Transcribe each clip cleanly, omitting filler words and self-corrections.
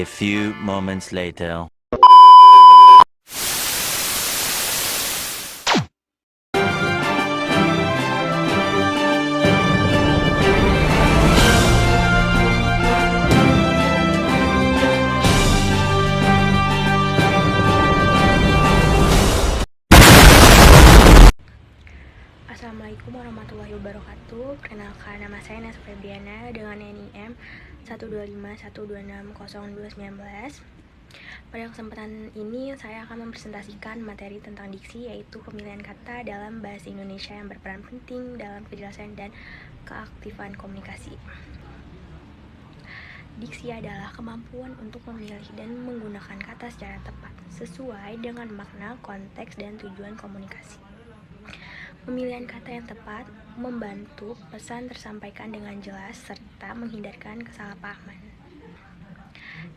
A few moments later. Assalamualaikum warahmatullahi wabarakatuh. Perkenalkan, nama saya Nasa Febriana dengan NIM 12512600219. Pada kesempatan ini saya akan mempresentasikan materi tentang diksi, yaitu pemilihan kata dalam bahasa Indonesia yang berperan penting dalam kejelasan dan keaktifan komunikasi. Diksi adalah kemampuan untuk memilih dan menggunakan kata secara tepat, sesuai dengan makna, konteks, dan tujuan komunikasi. Pemilihan kata yang tepat membantu pesan tersampaikan dengan jelas serta menghindarkan kesalahpahaman.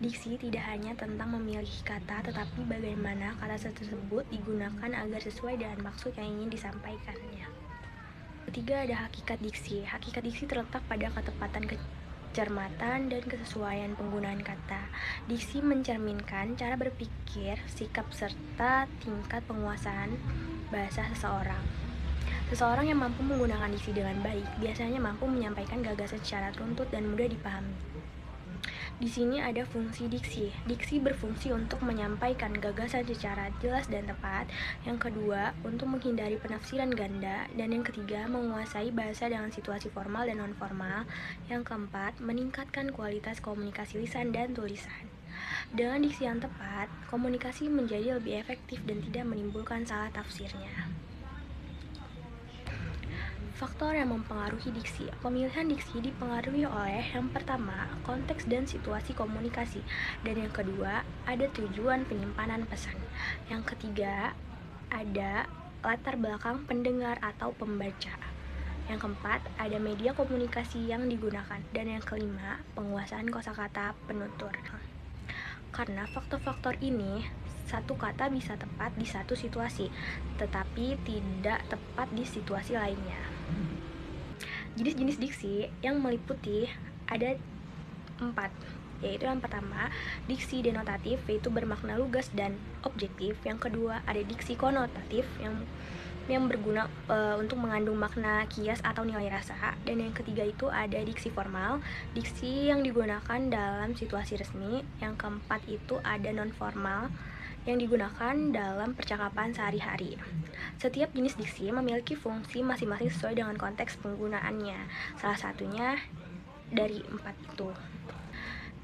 Diksi tidak hanya tentang memilih kata, tetapi bagaimana kata tersebut digunakan agar sesuai dengan maksud yang ingin disampaikannya. Ketiga, ada hakikat diksi. Hakikat diksi terletak pada ketepatan, kecermatan, dan kesesuaian penggunaan kata. Diksi mencerminkan cara berpikir, sikap, serta tingkat penguasaan bahasa seseorang. Seseorang yang mampu menggunakan diksi dengan baik biasanya mampu menyampaikan gagasan secara runtut dan mudah dipahami. Di sini ada fungsi diksi. Diksi berfungsi untuk menyampaikan gagasan secara jelas dan tepat. Yang kedua, untuk menghindari penafsiran ganda. Dan yang ketiga, menguasai bahasa dengan situasi formal dan non-formal. Yang keempat, meningkatkan kualitas komunikasi lisan dan tulisan. Dengan diksi yang tepat, komunikasi menjadi lebih efektif dan tidak menimbulkan salah tafsirnya. Faktor yang mempengaruhi diksi. Pemilihan diksi dipengaruhi oleh yang pertama, konteks dan situasi komunikasi, dan yang kedua, ada tujuan penyimpanan pesan. Yang ketiga, ada latar belakang pendengar atau pembaca. Yang keempat, ada media komunikasi yang digunakan, dan yang kelima, penguasaan kosakata penutur. Karena faktor-faktor ini, satu kata bisa tepat di satu situasi, tetapi tidak tepat di situasi lainnya. Jenis-jenis diksi yang meliputi ada 4, yaitu yang pertama, diksi denotatif, yaitu bermakna lugas dan objektif. Yang kedua, ada diksi konotatif yang berguna untuk mengandung makna kias atau nilai rasa. Dan yang ketiga itu ada diksi formal, diksi yang digunakan dalam situasi resmi. Yang keempat itu ada non-formal, yang digunakan dalam percakapan sehari-hari. Setiap jenis diksi memiliki fungsi masing-masing sesuai dengan konteks penggunaannya. Salah satunya dari 4 itu.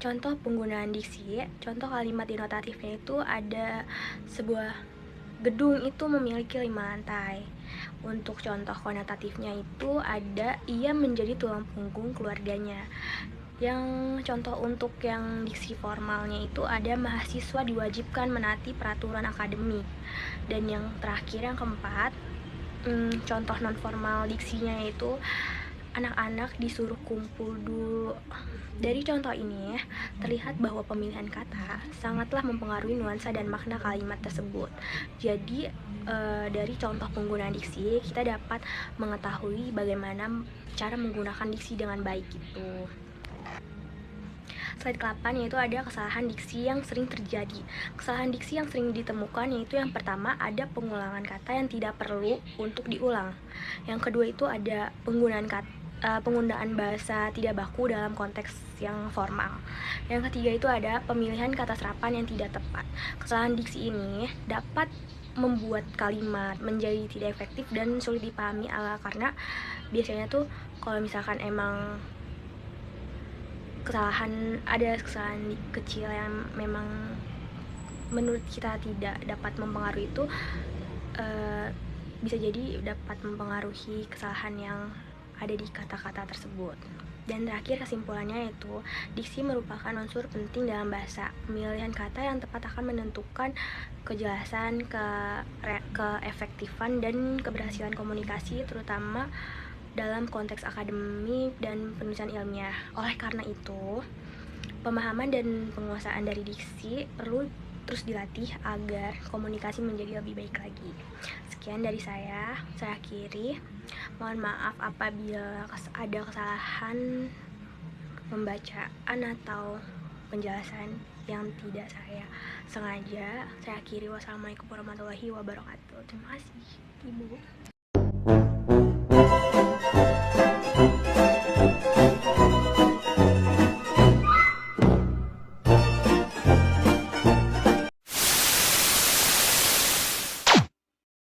Contoh penggunaan diksi, contoh kalimat denotatifnya itu ada sebuah gedung itu memiliki 5 lantai. Untuk contoh konotatifnya itu ada ia menjadi tulang punggung keluarganya. Yang contoh untuk yang diksi formalnya itu ada mahasiswa diwajibkan menaati peraturan akademik. Dan yang terakhir, yang keempat, contoh non formal diksinya itu anak-anak disuruh kumpul dulu. Dari contoh ini terlihat bahwa pemilihan kata sangatlah mempengaruhi nuansa dan makna kalimat tersebut. Jadi dari contoh penggunaan diksi kita dapat mengetahui bagaimana cara menggunakan diksi dengan baik itu. Slide ke-8 yaitu ada kesalahan diksi yang sering terjadi. Kesalahan diksi yang sering ditemukan yaitu yang pertama, ada pengulangan kata yang tidak perlu untuk diulang. Yang kedua itu ada penggunaan bahasa tidak baku dalam konteks yang formal. Yang ketiga itu ada pemilihan kata serapan yang tidak tepat. Kesalahan diksi ini dapat membuat kalimat menjadi tidak efektif dan sulit dipahami karena biasanya tuh kalau misalkan emang kesalahan kecil yang memang menurut kita tidak dapat mempengaruhi itu bisa jadi dapat mempengaruhi kesalahan yang ada di kata-kata tersebut. Dan terakhir kesimpulannya yaitu diksi merupakan unsur penting dalam bahasa. Pemilihan kata yang tepat akan menentukan kejelasan, keefektifan, dan keberhasilan komunikasi, terutama dalam konteks akademik dan penulisan ilmiah. Oleh karena itu, pemahaman dan penguasaan dari diksi perlu terus dilatih agar komunikasi menjadi lebih baik lagi. Sekian dari saya akhiri. Mohon maaf apabila ada kesalahan pembacaan atau penjelasan yang tidak saya sengaja. Saya akhiri, wassalamualaikum warahmatullahi wabarakatuh. Terima kasih, Ibu.